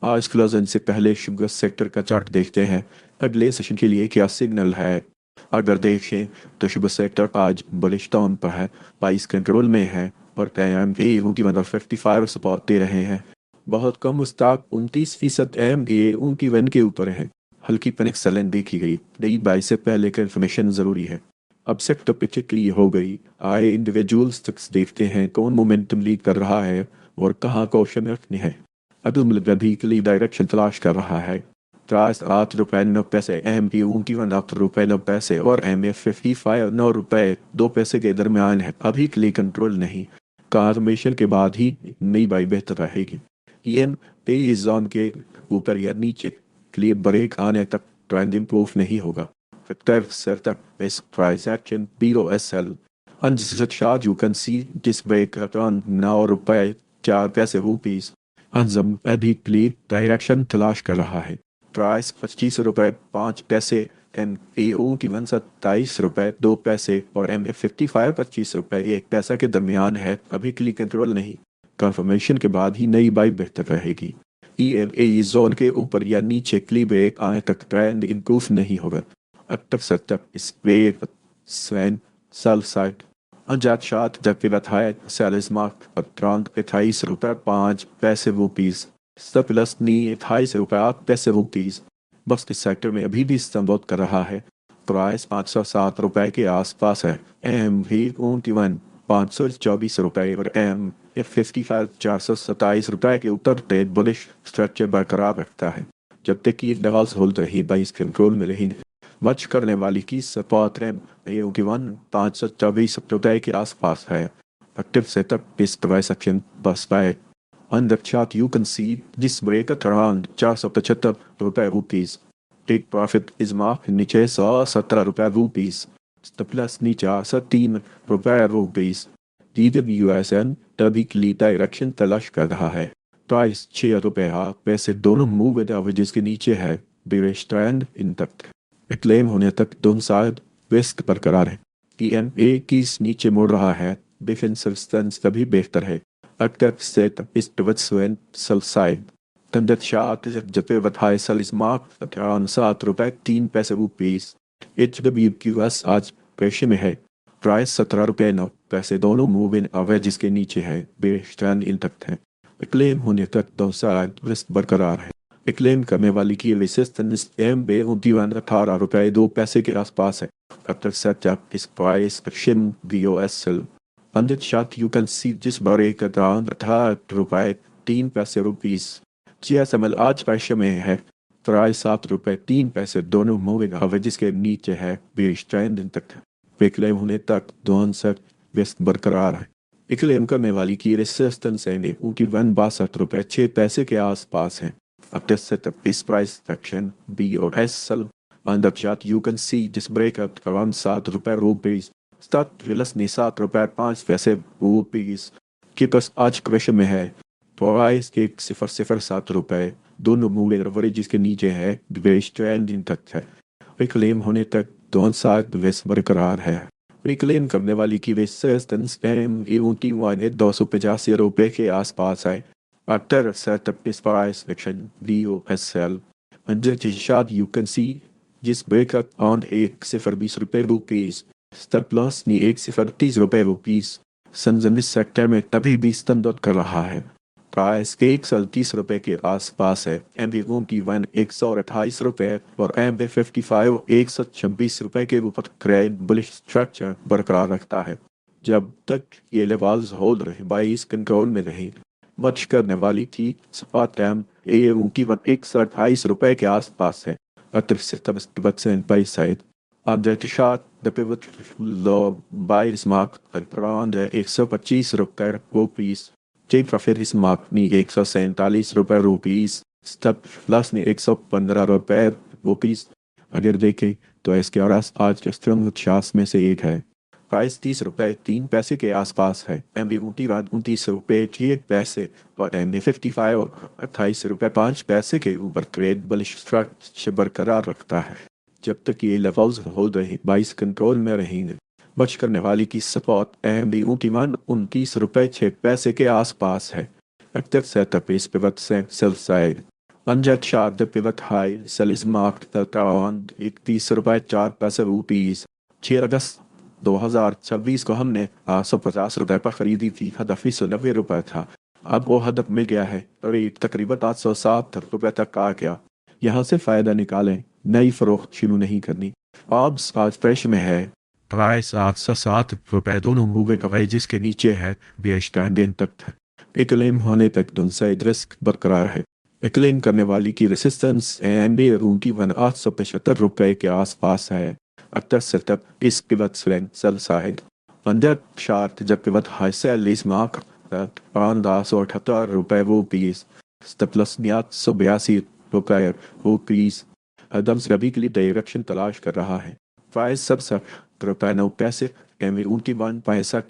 आज क्लोजन से पहले शुगर सेक्टर का चार्ट देखते हैं। अगले सेशन के लिए क्या सिग्नल है? अगर देखें तो शुगर सेक्टर आज बुलिश टोन पर है, प्राइस कंट्रोल में है और एम ए उनकी मतलब 55 सपोर्ट दे रहे हैं। बहुत कम स्टॉक 29% एम ए उनकी वन के ऊपर है। हल्की पैनिक सेलिंग देखी गई, नई बाई से पहले कंफर्मेशन जरूरी है। अब सेक्टर पिक्चर क्लियर हो गई, आए इंडिविजुअल्स तक देखते हैं कौन मोमेंटम लीड कर रहा है और कहाँ क्वेश्चन रखने हैं। अब्दुल मतलब वीकली डायरेक्शन तलाश कर रहा है। 4 8 रुपए 9 पैसे एम पी उनकी 1 रुपए 9 पैसे और एम ए 55 9 रुपए 2 पैसे के दरमियान है। अभी के लिए कंट्रोल नहीं, कंफर्मेशन के बाद ही नई बाई बेहतर रहेगी। एन पे इस जोन के ऊपर या नीचे क्लियर ब्रेक आने तक ट्रेंड इम्प्रूव नहीं होगा। Victor Certa best price action BOSL. Undecided charge you can see this break around now रुपए 4 पैसे रुपीस। अंजम अभी क्लियर डायरेक्शन तलाश कर रहा है। प्राइस 25 रुपए 5 पैसे एम ए ओ की 27 रुपए 2 पैसे और एम ए 55 25 रुपए 1 पैसा के दरमियान है। अभी क्लियर कंट्रोल नहीं, कंफर्मेशन के बाद ही नई बाई बेहतर रहेगी। ई एम ए जोन के ऊपर या नीचे क्ली ब्रेक आने तक ट्रेंड इम्प्रूव नहीं होगा। Aktiv is weer Sven Salside. Anjat Shot Depilatheid Salismark Patrand ₹28.5 rupees. Staples नी ₹28.8 बस इस सेक्टर में अभी भी स्तंभित कर रहा है। प्राइस ₹507 के आसपास है। एम भी 21 ₹524 और एम 55 ₹427 के ऊपर ट्रेड बुलिश स्ट्रक्चर बरकरार रखता है। जब तक कि लेवल्स होल्ड रही बाइस कंट्रोल में रही। मच करने वाली की सपोर्ट रैम ये 524 के आसपास है। एक्टिव सेटअप इस डिवाइस एक्शन बस bye on the chart you can see this break at around ₹475 take profit is marked नीचे ₹117 stop loss नीचे ₹3 DWSN वीकली डायरेक्शन तलाश कर रहा है। प्राइस ₹6 पैसे दोनों मूव एवरेजेस के नीचे है। बेरिश ट्रेंड इंटैक्ट, क्लेम होने तक दोनों साइड वेस्ट बरकरार है। पीएमए की नीचे मुड़ रहा है। डिफेंसिव स्टैंस तभी बेहतर है। अटक सेट इस टवत्सवेन सलसाइड तंदत शात जपे बधाई सलिस्मार्क ₹7.3 एच डब्ल्यू क्यू एस आज पेशे में है। प्राइस ₹17.9 दोनों मूव इन एवरेज के नीचे है। बेरिश ट्रेंड इंटैक्ट है। क्लेम होने तक दोनों साइड वेस्ट बरकरार है। क्लेम करने वाली की रेसिस्टेंस एम बे 18 रुपए 2 पैसे के आसपास है। After setup is price action VOSL. Under chart you can see this break around ₹18 rupees. GSML आज पैसे में है। प्राइस ₹7.3 दोनों मूविंग एवरेजेस के नीचे है। बेरिश ट्रेंड तक वे क्लेम होने तक दोनों सेट वेस्ट बरकरार है। क्लेम करने वाली की रेसिस्टेंस है उनकी 62 रुपए 6 पैसे के आसपास है। After setup is price action BOSL. On the chart you can see this breakup around ₹7 start villous ने ₹7.5 के पास आज क्वेश्चन में है। प्राइस के 0.07 दोनों मूल्य एवरेज के नीचे है। बेरिश ट्रेंड तक है। रिक्लेम होने तक दोनों साइड वेस्ट बरकरार है। रिक्लेम करने वाली की रेसिस्टेंस एम की वाइन ₹285 के आसपास है। After setup is price action VOSL. Under the chart you can see this breakup on ₹1.20 stop loss नी ₹1.30 संजन इस सेक्टर में तभी भी स्तंभित कर रहा है। प्राइस के ₹130 के आसपास है। एमबी की वन ₹128 और एमबी 55 ₹126 के ऊपर क्रेड बुलिश स्ट्रक्चर बरकरार रखता है। जब तक ये लेवल्स होल्ड रहे बाइस कंट्रोल में रहे। मच करने वाली थी स्पॉट एम ए उनकी वन ₹128 के आसपास है। अतिरिक्त by side. Under the chart, the pivot low buy is marked at around ₹125 take profit is marked knee ₹147 stop loss नी ₹115 अगर देखें तो इसके और आज के स्ट्रॉन्ग चार्ट्स में से एक है। प्राइस ₹30.3 के आसपास है। एम बी 29 रुपए 6 पैसे और एम बी 55 और ₹28.5 के ऊपर ट्रेड बुलिश स्ट्रक्चर बरकरार रखता है। जब तक ये लेवल्स होल्ड रहे बाइस कंट्रोल में रहेंगे। बच करने वाली की सपोर्ट एम बी 29 रुपए 6 पैसे के आसपास है। एक्टिव सेटअप इस पिवट से sell side Unjet chart, the pivot high, sell is marked at around 31 रुपए 4 पैसे रुपीज। 6 अगस्त 2026 को हमने 850 रुपए पर खरीदी थी। हदफ 190 रुपए था। अब वो हदफ मिल गया है, रेट तकरीबन 807 रुपए तक आ गया। यहाँ से फायदा निकालें, नई फरोख्त शुरू नहीं करनी। अब आज फ्रेश में है, प्राइस 807 रुपए दोनों मूविंग एवरेजेस के नीचे है, बेच दिन तक एक क्लेम होने तक डाउनसाइड रिस्क बरकरार है। क्लेम करने वाली की रेसिस्टेंस एंडी रूम की 875 रुपए के आसपास है। अक्सर सेटअप इस pivot swing sell side under short जब पिवट हाई सेल इस मार्क 578 रुपए वो पीस प्लस 882 रुपए वो पीस अदम सभी के लिए डायरेक्शन तलाश कर रहा है। प्राइस सब 7 रुपए 9 पैसे एम उनकी 1 पैसा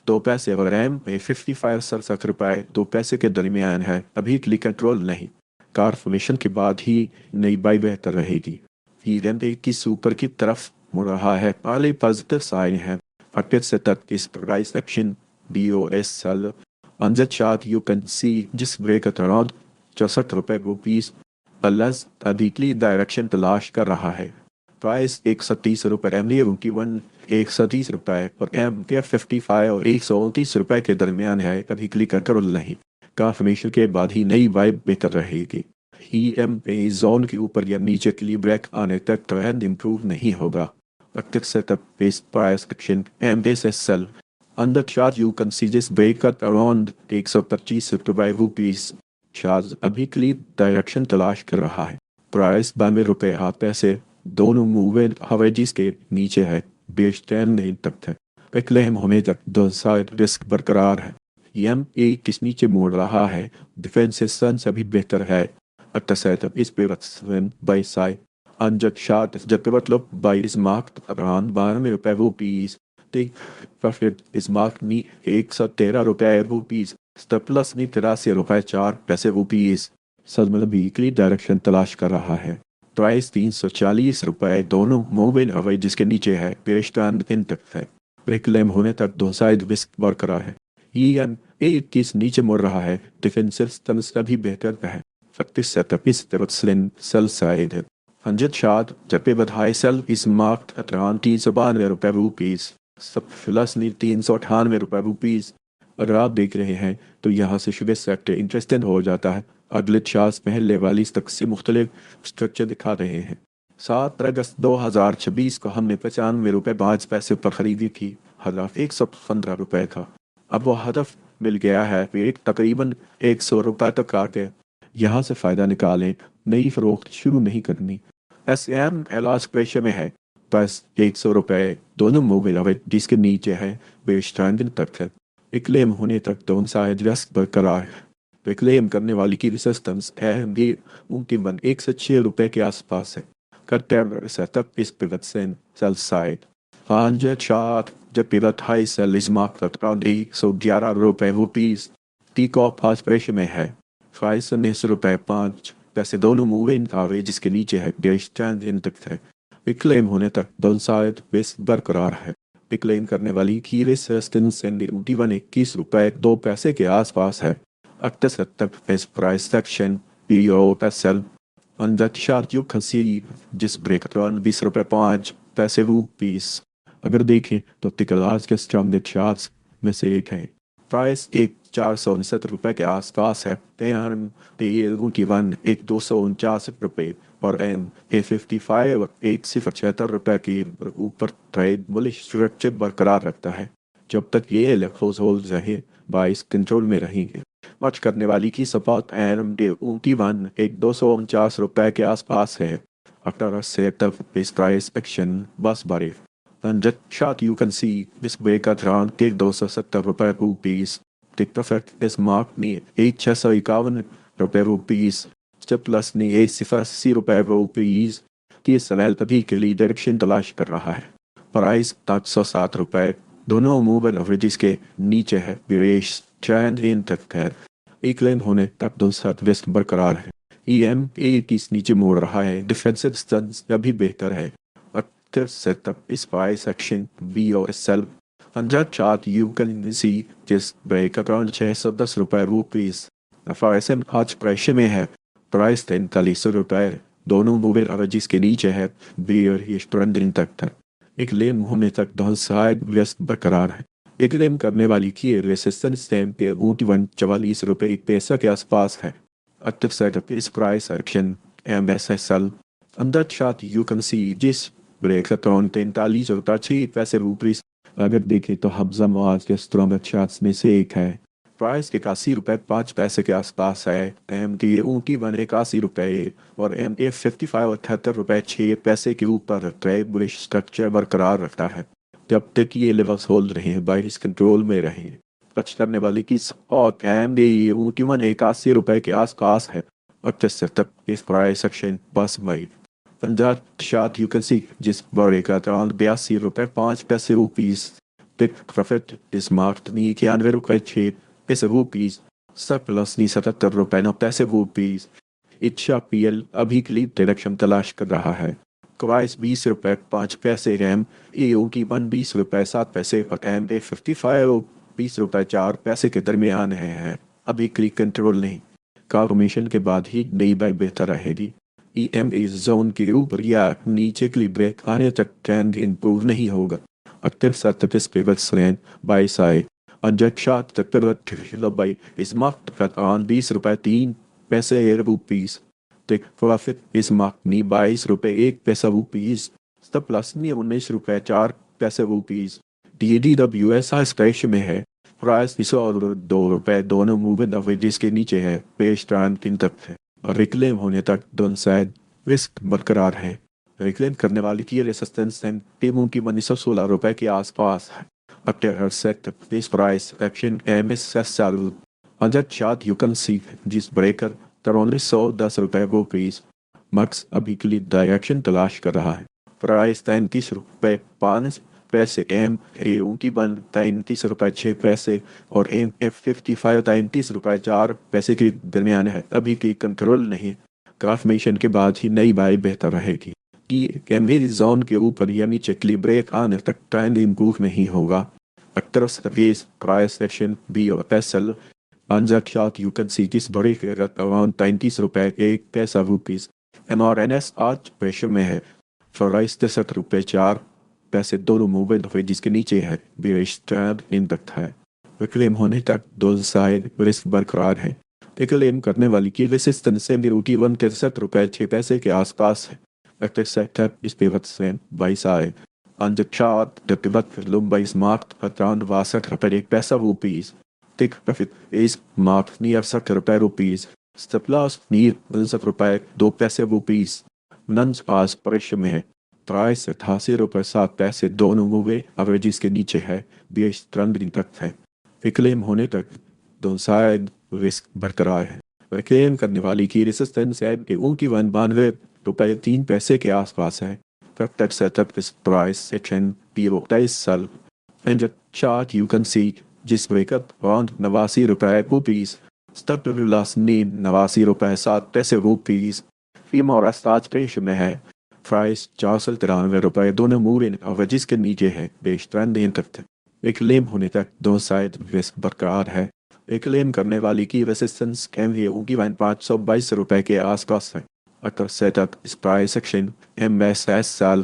2 पैसे और एम में 55 67 रुपए 2 पैसे के दरमियान है। अभी के लिए कंट्रोल नहीं, कार फॉर्मेशन के बाद ही नई बाई बेहतर रहेगी। हीरेंडे की सुपर की तरफ मुड़ रहा है, पहले पॉजिटिव साइन है। मार्केट से तक इस प्राइस एक्शन BOS सेल अंदर चार्ट यू कैन सी जिस ब्रेक अराउंड 64 रुपए रुपीज प्लस अभी के लिए डायरेक्शन तलाश कर रहा है। प्राइस 130 रुपए एम उनकी 130 रुपए और एम के 55 और 129 रुपए के दरमियान है। कभी क्लिक कंट्रोल नहीं, कंफर्मेशन के बाद ही नई वाइब बेहतर रहेगी। EM पे जोन के ऊपर या नीचे के लिए ब्रेक आने तक ट्रेंड इम्प्रूव नहीं होगा। Active setup based price action MSSL under charge you can see this break at around 125 रुपए रुपीज। चार्ज अभी के लिए डायरेक्शन तलाश कर रहा है। प्राइस 92 रुपए 8 पैसे दोनों मूवमेंट हवेजीज के नीचे है, बेच नहीं तक है। क्लेम होने तक डाउनसाइड रिस्क बरकरार है। EMA किस नीचे मोड़ रहा है, डिफेंस सिस्टम अभी बेहतर है। अक्टर सेटअप इस पे बाई साइड अनजट शार्ट जब पे मतलब बाई इस मार्क अराउंड 92 रुपए रुपीज। प्रॉफिट इस मार्क नी 113 रुपए रुपीज प्लस नी 83 रुपए 4 पैसे रुपीज। मतलब वीकली डायरेक्शन तलाश कर रहा है। प्राइस 340 रुपए दोनों मोबाइल हवाई जिसके नीचे है, पेरिस्तान इन तक है। क्लेम होने तक दो साइड रिस्क बरकरार है। EMA किस नीचे मुड़ रहा है, डिफेंस सिस्टम अभी बेहतर है। फैक्टिस सेटअप इस तरफ सेल साइड है। 100 शार्ट जब पे बधाई सेल इस मार्क अराउंड 392 रुपए रुपीज सब प्लस नी 398 रुपए रुपीज। अगर आप देख रहे हैं तो यहाँ से शुगर सेक्टर इंटरेस्टिंग हो जाता है। अगले चार्ज पहले वाली तक से मुख्तलिफ स्ट्रक्चर दिखा रहे हैं। 7 अगस्त 2026 को हमने 95 रुपए 5 पैसे पर खरीदी थी। हदफ 115 रुपए था। अब वो हदफ मिल गया है, रेट तकरीबन 100 रुपए तक आ गया। यहाँ से फायदा निकालें, नई फरोख्त शुरू नहीं करनी। SM एलास प्रेशर में है, बस 100 रुपए दोनों मोबाइल अवे जिसके नीचे है, बेच दिन तक है। क्लेम होने तक दोनों साइड रिस्क बरकरार है। क्लेम करने वाली की रेसिस्टेंस है भी उनकी 106 रुपए के आसपास है। कटर सेटअप इस पिवट सेल साइड 500 चार्ट जब पिवट हाई सेल इस मार्क अराउंड 111 रुपए रुपीज। टी-कॉप आज प्रेशर में है, 19 रुपए 5 पैसे दोनों मूविंग आवे जिसके नीचे है, दिन तक है। क्लेम होने तक दोनों साइड बेस बरकरार है। क्लेम करने वाली की रेसिस्टेंस 21 रुपए 2 पैसे के आसपास है। अक्टर सेटअप इस प्राइस सेक्शन BOSL अंदर चार्ट यू कैन सी जिस ब्रेक अराउंड 20 रुपए 5 पैसे रुपीस। अगर देखें तो टिकल आज के स्ट्रॉन्ग चार्ट्स में से एक है। प्राइस 469 रुपए के आसपास है। एक 249 रुपए और एम 55 और 176 रुपए की ऊपर ट्रेड बुलिश स्ट्रक्चर बरकरार रखता है। जब तक ये लेवल्स होल्ड रहे, बाइस कंट्रोल में रहेंगे। मच करने वाली की सपोर्ट एम डे 1 249 रुपए के आसपास है। अक्टर से तब इस प्राइस एक्शन बस बढ़े। That chart you can see this break at around 270 रुपए rupees. The perfect is marked near 851 रुपए रुपीस जब प्लस ने 80 रुपए रुपीस की सवाल तभी के लिए डायरेक्शन तलाश कर रहा है। प्राइस 707 रुपए दोनों मूवेबल एवरेजेस के नीचे है, विरेश ट्रेंड तक है। एक लेन होने तक दो साथ वेस्ट बरकरार है। EMA किस नीचे मोड़ रहा है, डिफेंसिव स्टंस अभी बेहतर है। Setup is price action BOSL 100 chart you can see just break around 610 रुपए रुपीस। FRSM आज प्रेशर में है, प्राइस 43 रुपये, दोनों मूविंग एवरेज के नीचे है। बियर ही स्ट्रैंड दिन तक था। एक लेन होने तक डाउनसाइड व्यस्त बरकरार है। एक लेन करने वाली की रेसिस्टेंस टाइम पे 44 रुपये 1 पैसा के आसपास है। Active setup is price action MSSL. On that chart you can see जिस ब्रेक अराउंड 43 रुपये 6 पैसे। अगर देखें तो हब्जा आज के स्ट्रॉन्ग चार्ट्स में से एक है। प्राइस 81 रुपये 5 पैसे के आसपास है। एम टी ऊँटी बन 81 रुपये और एम ए 55 78 रुपये 6 पैसे के ऊपर ट्रेड बुलिश स्ट्रक्चर बरकरार रखता है। जब तक ये लेवल्स होल्ड रहे बाइस कंट्रोल में रहे। टच करने वाली की और एम डी ऊँटी बन 81 रुपये के आसपास है। और सेटअप इस प्राइस सेक्शन बस मई Punjab short you can see जिस बड़े का अराउंड 82 रुपये 5 पैसे rupees. Big profit is marked नी 91 रुपये 6 पैसे रुपीज। सरप्लस नी 77 रुपये 9 पैसे रुपीज। इच्छा पीएल अभी के लिए डायरेक्शन तलाश कर रहा है। क्वाइस 20 रुपये 5 पैसे एम एओ की 20 रुपये 7 पैसे और एम ए 55 20 रुपये 4 पैसे के दरमियान है। अभी के लिए कंट्रोल नहीं। कॉन्फर्मेशन के बाद ही नई बाई बेहतर रहेगी। EMA जोन के ऊपर या नीचे के लिए ब्रेक आने तक ट्रेंड इंप्रूव नहीं होगा। Active certificates pivots ran by side. Unjust the pivot by is marked at on 20 रुपये 3 पैसे rupees. Take profit is marked नी 22 रुपये 1 पैसा रुपीज। Stop loss नी 19 रुपये 4 पैसे रुपीज। DDWSI स्टेशन में है। प्राइस 2 रुपये दोनों मूवमेंट एवरेज के नीचे है। पेश ट्रांड 3 तक है और रिक्लेम होने तक दोनों साइड रिस्क बरकरार है। रिक्लेम करने वाली की रेसिस्टेंस टाइम टीमों की 1916 रुपये के आसपास है। After set this price action MSSL on that chart you can see this breaker तर only 110 रुपये रुपीज। मक्स अभी के लिए डायरेक्शन तलाश कर रहा है। प्राइस 33 रुपये 5 पैसे एम ए ऊँटी बन 33 रुपये 6 पैसे और एम एफ 55 33 रुपये 4 पैसे के दरमियान है। अभी की कंट्रोल नहीं। कॉन्फर्मेशन के बाद ही नई बाई बेहतर रहेगी कि कैमरे जोन के ऊपर या नीचे क्ली ब्रेक आने तक ट्रेंड इंप्रूव नहीं होगा। Across the base price section BOSL on that chart you can see this break at around 33 रुपये 1 पैसा रुपीज। MRNS आज प्रेशर में है। प्राइस 63 रुपये 4 पैसे दोनों मूवमेंट हुए जिसके नीचे है। बेरिश ट्रेंड इंटैक्ट है। रिक्लेम होने तक दो साइड रिस्क बरकरार है। रिक्लेम करने वाली की रेसिस्टेंस से निरूटी 63 रुपये 6 पैसे के आसपास है। Active setup is pivot strength by side. On the chart, the pivot lumbar is marked at around 62 रुपये 1 पैसा rupees. Take profit is marked near 60 रुपये रुपीज। Stop loss near 59 रुपये 2 पैसे रुपीज। नंस पास प्रेशर में है। प्राइस 88 रुपये 7 पैसे दोनों मूवे एवरेज के नीचे है। बेस ट्रेंड तक है। रिक्लेम होने तक दोनों साइड रिस्क बरकरार है। रिक्लेम करने वाली की रेसिस्टेंस है कि उनकी 92 रुपये 3 पैसे के आसपास है। Factor setup is price section BOSL. In the chart you can see जिस breakup around 89 रुपये रुपीज। Stop loss need 89 रुपये 7 पैसे रुपीज। फीमोर आज प्रेशर में है। प्राइस 493 रुपये दोनों मूविंग एवरेज के नीचे है। बेस ट्रेंड तक एक लेम होने तक दो साइड रिस्क बरकरार है। एक लेम करने वाली की रेसिस्टेंस कैमरे उनकी 522 रुपये के आसपास है। After setup is price section MSSL.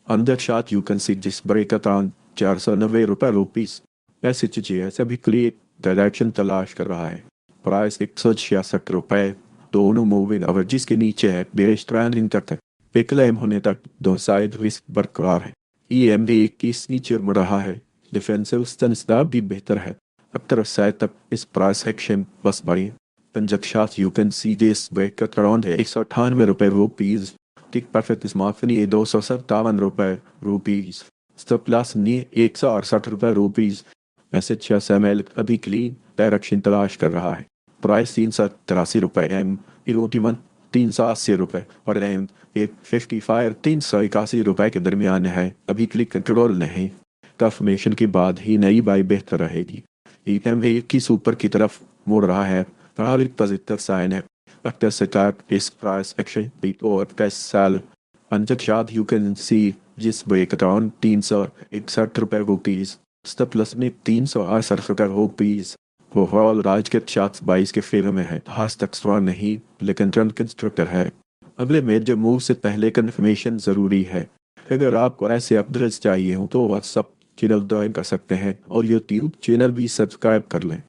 On the chart you can see this break around 490 रुपये रुपीज। पैसे ऐसे भी क्लियर डायरेक्शन तलाश कर रहा है। प्राइस 166 रुपये दोनों मूविंग एवरेज के नीचे है। बेरिश ट्रेंड तक है। क्लेम होने तक दो साइड रिस्क बरकरार है। EMD 21 नीचे मुड़ रहा है। डिफेंसिव स्टेंस भी बेहतर है। After setup is price section बस बढ़ी। Punjab short you can see this break around 198 रुपये रुपीज। टिक परफेक्ट इस मार्फनी 257 रुपये रुपीज। स्टॉप लॉस नी 168 रुपये रुपीज। मैसेज 6 ML अभी क्लीन डायरेक्शन तलाश कर रहा है। प्राइस 383 रुपये एम इरोटी 380 रुपये और एम 55 381 रुपये के दरमियान है। अभी क्लिक कंट्रोल नहीं। कन्फर्मेशन के बाद ही नई बाई बेहतर रहेगी। EMA की ऊपर की तरफ मुड़ रहा है। प्रारंभिक पॉजिटिव साइन है। Factor setup is price action BOSL. On the chart you can see जिस break around 361 रुपये रुपीज। Stop loss में 368 रुपये रुपीज। ओवरऑल राज के 422 के फेवर में है। हास तक स्ट्रॉन्ग नहीं, लेकिन रन कंस्ट्रक्टर है। अगले मेजर मूव से पहले कन्फर्मेशन जरूरी है। अगर आपको ऐसे अपडेट्स चाहिए हो तो व्हाट्सअप चैनल ज्वाइन कर सकते हैं और यूट्यूब चैनल भी सब्सक्राइब कर लें।